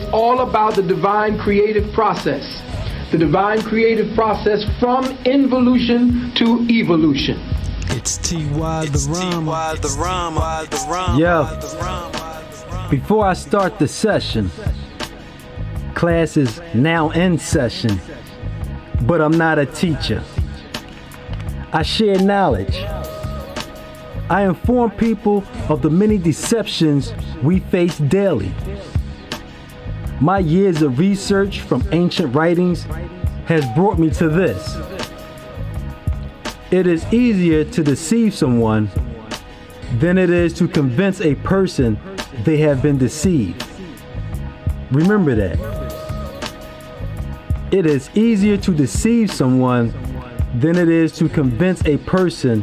It's all about the divine creative process. The divine creative process from involution to evolution. It's T.Y. the Rama. Yo, before I start the session, class is now in session, but I'm not a teacher. I share knowledge. I inform people of the many deceptions we face daily. My years of research from ancient writings has brought me to this. It is easier to deceive someone than it is to convince a person they have been deceived. Remember that. It is easier to deceive someone than it is to convince a person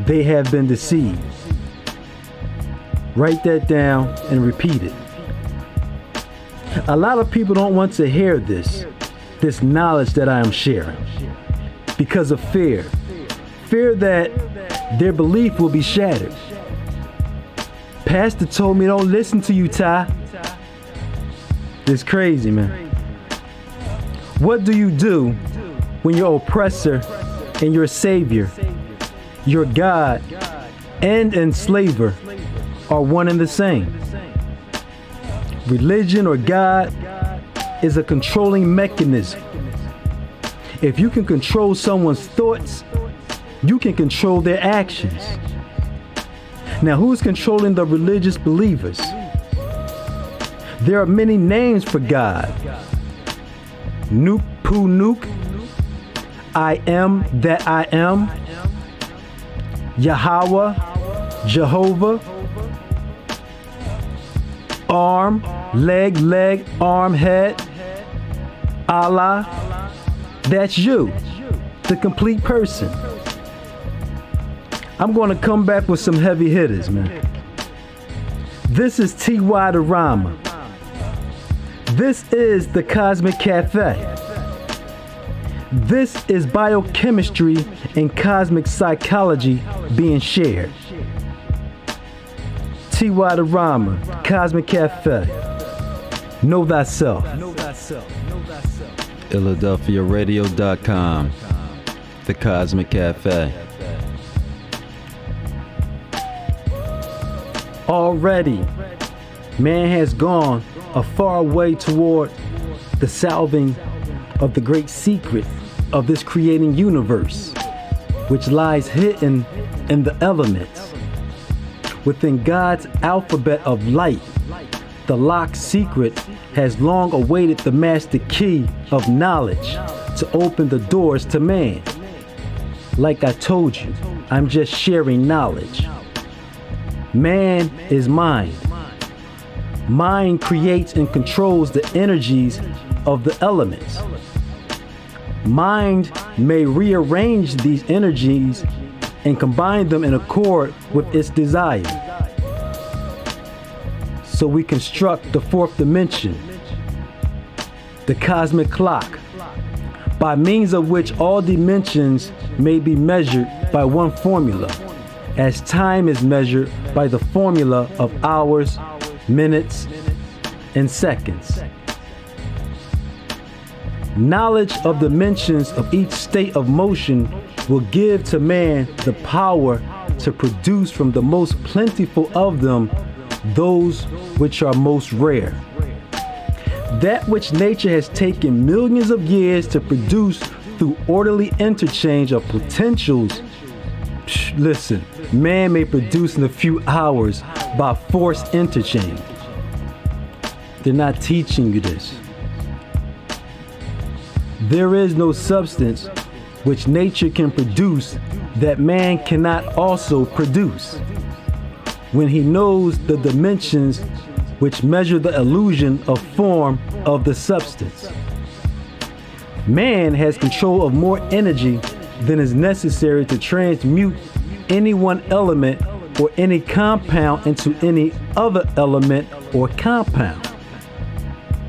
they have been deceived. Write that down and repeat it. A lot of people don't want to hear this knowledge that I am sharing because of fear. Fear that their belief will be shattered. Pastor told me don't listen to you, Ty. It's crazy, man. What do you do when your oppressor and your savior, your God and enslaver are one and the same? Religion or God is a controlling mechanism. If you can control someone's thoughts, you can control their actions. Now, who's controlling the religious believers? There are many names for God. Nuke Poo Nuke, I am that I am, Yahweh, Jehovah, arm, leg, arm, head, Allah. That's you, the complete person. I'm going to come back with some heavy hitters, man. This is T.Y. the Rama. This is the Cosmic Cafe. This is biochemistry and cosmic psychology being shared. T.Y. the Rama, Cosmic Cafe. Know thyself. PhiladelphiaRadio.com, the Cosmic Cafe. Already, man has gone a far way toward the solving of the great secret of this creating universe, which lies hidden in the elements. Within God's alphabet of light, the locked secret has long awaited the master key of knowledge to open the doors to man. Like I told you, I'm just sharing knowledge. Man is mind. Mind creates and controls the energies of the elements. Mind may rearrange these energies and combine them in accord with its desire. So we construct the fourth dimension, the cosmic clock, by means of which all dimensions may be measured by one formula, as time is measured by the formula of hours, minutes, and seconds. Knowledge of dimensions of each state of motion will give to man the power to produce from the most plentiful of them those which are most rare. That which nature has taken millions of years to produce through orderly interchange of potentials, listen, man may produce in a few hours by forced interchange. They're not teaching you this. There is no substance which nature can produce that man cannot also produce. When he knows the dimensions which measure the illusion of form of the substance. Man has control of more energy than is necessary to transmute any one element or any compound into any other element or compound.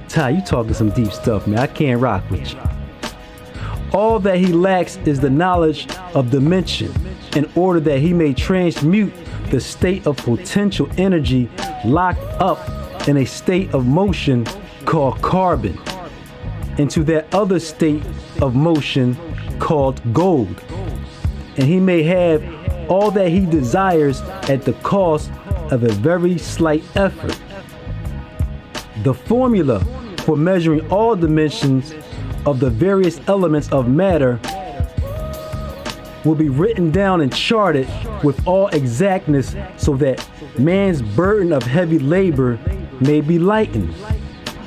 Ty, you talking some deep stuff, man. I can't rock with you. All that he lacks is the knowledge of dimension in order that he may transmute the state of potential energy locked up in a state of motion called carbon into that other state of motion called gold. And he may have all that he desires at the cost of a very slight effort. The formula for measuring all dimensions of the various elements of matter will be written down and charted with all exactness so that man's burden of heavy labor may be lightened.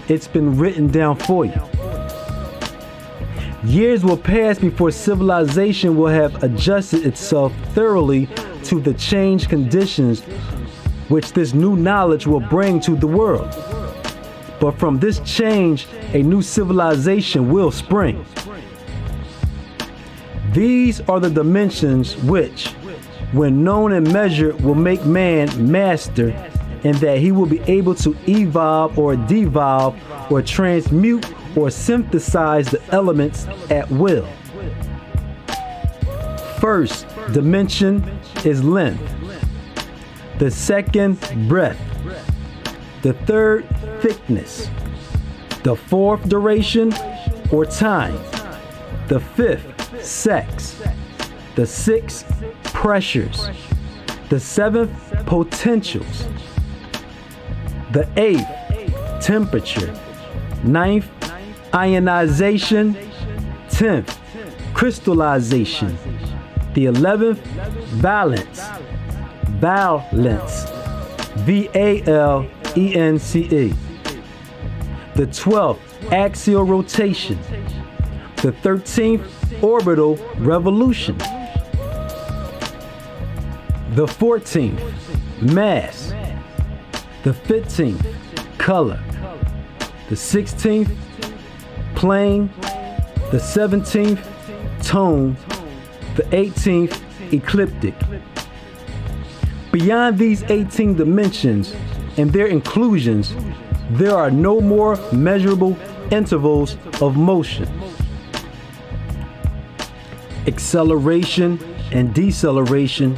It's been written down for you. Years will pass before civilization will have adjusted itself thoroughly to the changed conditions which this new knowledge will bring to the world. But from this change, a new civilization will spring. These are the dimensions which, when known and measured, will make man master, and that he will be able to evolve or devolve or transmute or synthesize the elements at will. First dimension is length. The second, breadth. The third, thickness. The fourth, duration or time. The fifth, sex. The sixth, pressures. The seventh, potentials. The eighth, temperature. Ninth, ionization. 10th, crystallization. The 11th, valence. Valence. VALENCE. The 12th, axial rotation. The 13th, orbital revolution. The 14th, mass. The 15th, color. The 16th, plane. The 17th, tone. The 18th, ecliptic. Beyond these 18 dimensions and their inclusions, there are no more measurable intervals of motion. Acceleration and deceleration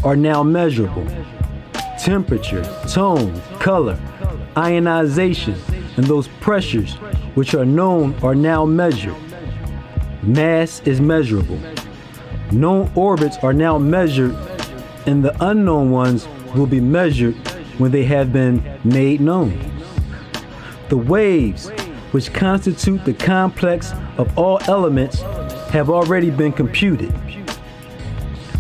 are now measurable. Temperature, tone, color, ionization, and those pressures which are known are now measured. Mass is measurable. Known orbits are now measured, and the unknown ones will be measured when they have been made known. The waves, which constitute the complex of all elements, have already been computed.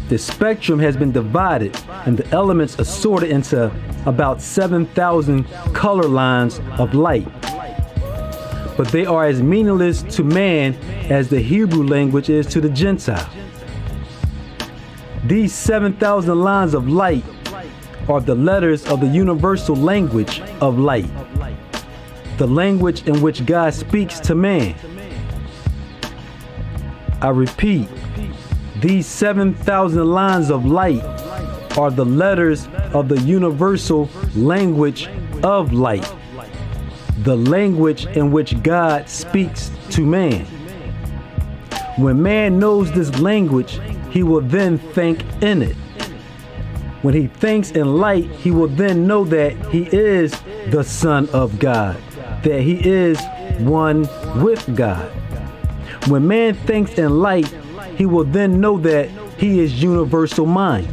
The spectrum has been divided and the elements assorted into about 7,000 color lines of light. But they are as meaningless to man as the Hebrew language is to the Gentile. These 7,000 lines of light are the letters of the universal language of light, the language in which God speaks to man. I repeat, these 7,000 lines of light are the letters of the universal language of light, the language in which God speaks to man. When man knows this language, he will then think in it. When he thinks in light, he will then know that he is the Son of God, that he is one with God. When man thinks in light, he will then know that he is universal mind,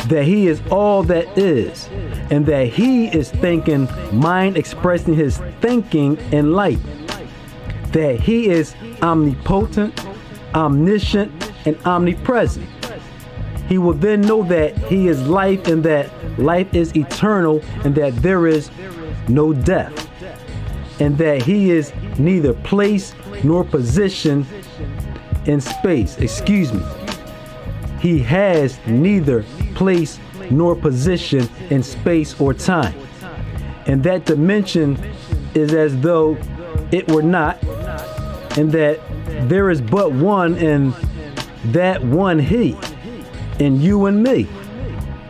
that he is all that is, and that he is thinking, mind expressing his thinking in light, that he is omnipotent, omniscient, and omnipresent. He will then know that he is life and that life is eternal and that there is no death, and that he is neither place nor position in space. He has neither place nor position in space or time. And that dimension is as though it were not, and that there is but one, and that one he, and you and me,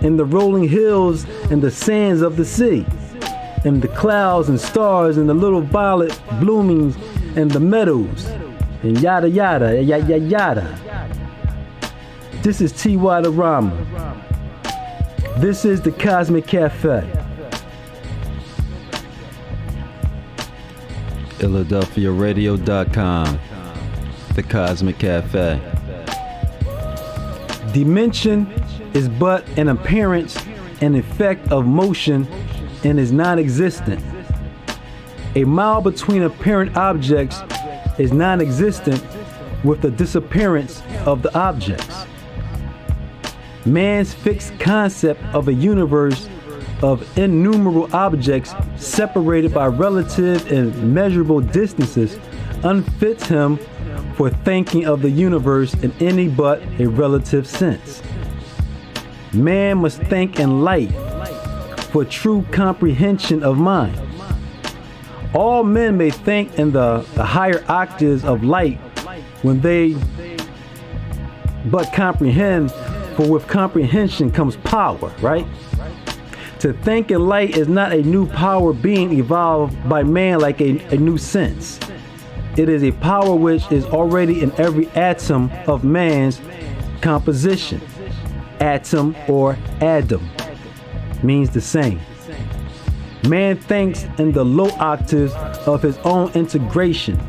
and the rolling hills and the sands of the sea, and the clouds and stars and the little violet bloomings and the meadows, and yada yada yada yada. This is T.Y. the Rama. This is the Cosmic Cafe. PhiladelphiaRadio.com. The Cosmic Cafe. Dimension is but an appearance and effect of motion and is non-existent. A mile between apparent objects is non-existent with the disappearance of the objects. Man's fixed concept of a universe of innumerable objects separated by relative and measurable distances unfits him for thinking of the universe in any but a relative sense. Man must think in light for true comprehension of mind. All men may think in the higher octaves of light when they but comprehend, for with comprehension comes power, right? To think in light is not a new power being evolved by man like a new sense. It is a power which is already in every atom of man's composition. Atom or Adam means the same. Man thinks in the low octaves of his own integration,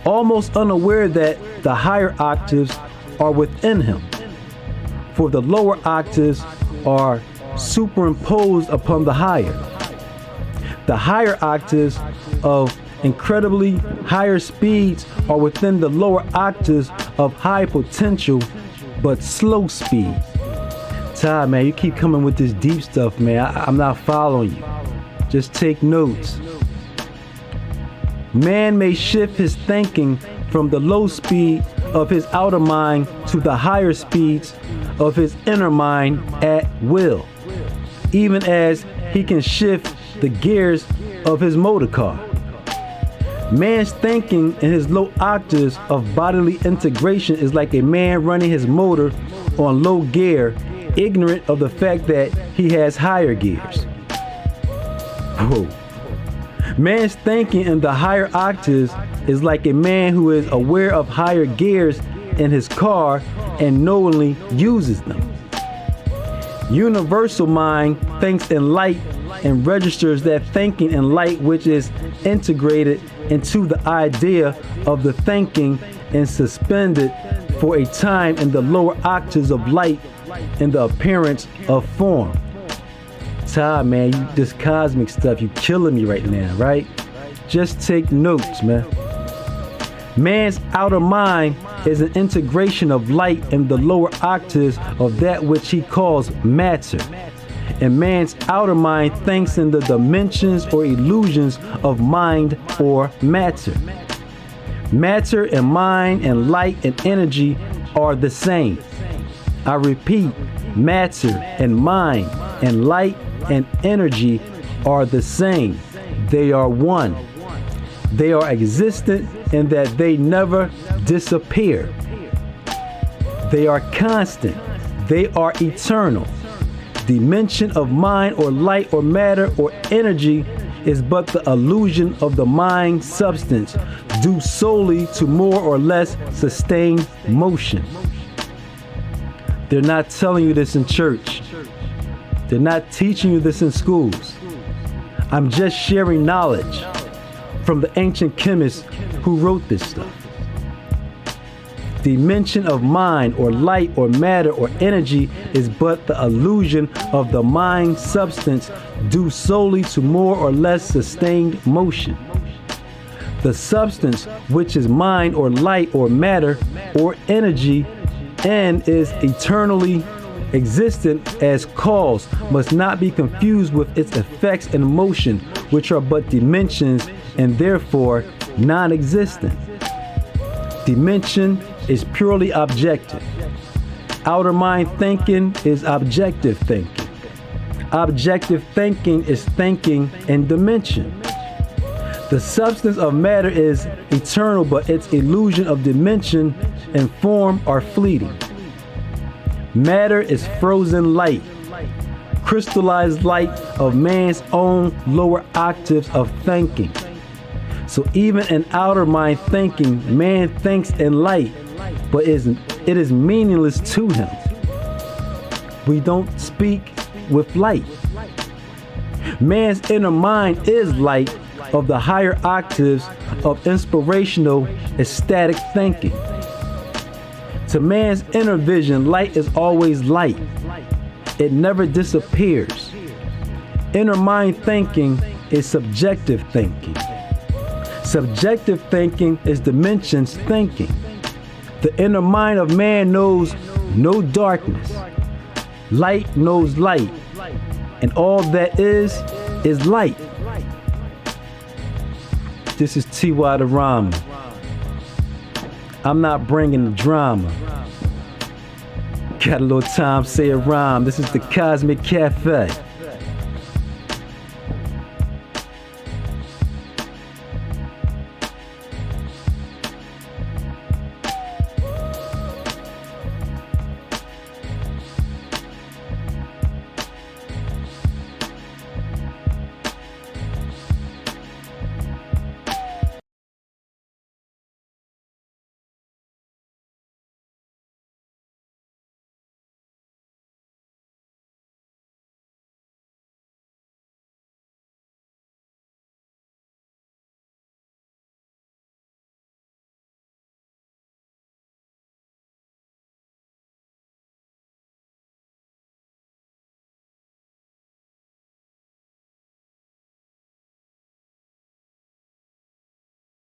almost unaware that the higher octaves are within him. For the lower octaves are superimposed upon the higher. The higher octaves of incredibly higher speeds are within the lower octaves of high potential but slow speed. Ty, man, you keep coming with this deep stuff, man. I'm not following you. Just take notes. Man may shift his thinking from the low speed of his outer mind to the higher speeds of his inner mind at will, even as he can shift the gears of his motor car. Man's thinking in his low octaves of bodily integration is like a man running his motor on low gear, ignorant of the fact that he has higher gears. Whoa. Man's thinking in the higher octaves is like a man who is aware of higher gears in his car and knowingly uses them. Universal mind thinks in light and registers that thinking in light which is integrated into the idea of the thinking and suspended for a time in the lower octaves of light in the appearance of form. Ty, man, you this cosmic stuff, you killing me right now, right? Just take notes, man. Man's outer mind is an integration of light in the lower octaves of that which he calls matter. And man's outer mind thinks in the dimensions or illusions of mind or matter. Matter and mind and light and energy are the same. I repeat, matter and mind and light and energy are the same. They are one. They are existent in that they never disappear. They are constant. They are eternal. Dimension of mind or light or matter or energy is but the illusion of the mind substance due solely to more or less sustained motion. They're not telling you this in church. They're not teaching you this in schools. I'm just sharing knowledge from the ancient chemists who wrote this stuff. Dimension of mind or light or matter or energy is but the illusion of the mind substance due solely to more or less sustained motion. The substance, which is mind or light or matter or energy and is eternally existent as cause, must not be confused with its effects and motion, which are but dimensions and therefore non-existent. Dimension is purely objective. Outer mind thinking is objective thinking. Objective thinking is thinking in dimension. The substance of matter is eternal, but its illusion of dimension and form are fleeting. Matter is frozen light, crystallized light of man's own lower octaves of thinking. So even in outer mind thinking, man thinks in light, but it is meaningless to him. We don't speak with light. Man's inner mind is light, of the higher octaves of inspirational, ecstatic thinking. To man's inner vision, light is always light. It never disappears. Inner mind thinking is subjective thinking. Subjective thinking is dimensions thinking. The inner mind of man knows no darkness. Light knows light. And all that is light. This is T.Y. the Rhymer. I'm not bringing the drama. Got a little time, say a rhyme. This is the Cosmic Cafe.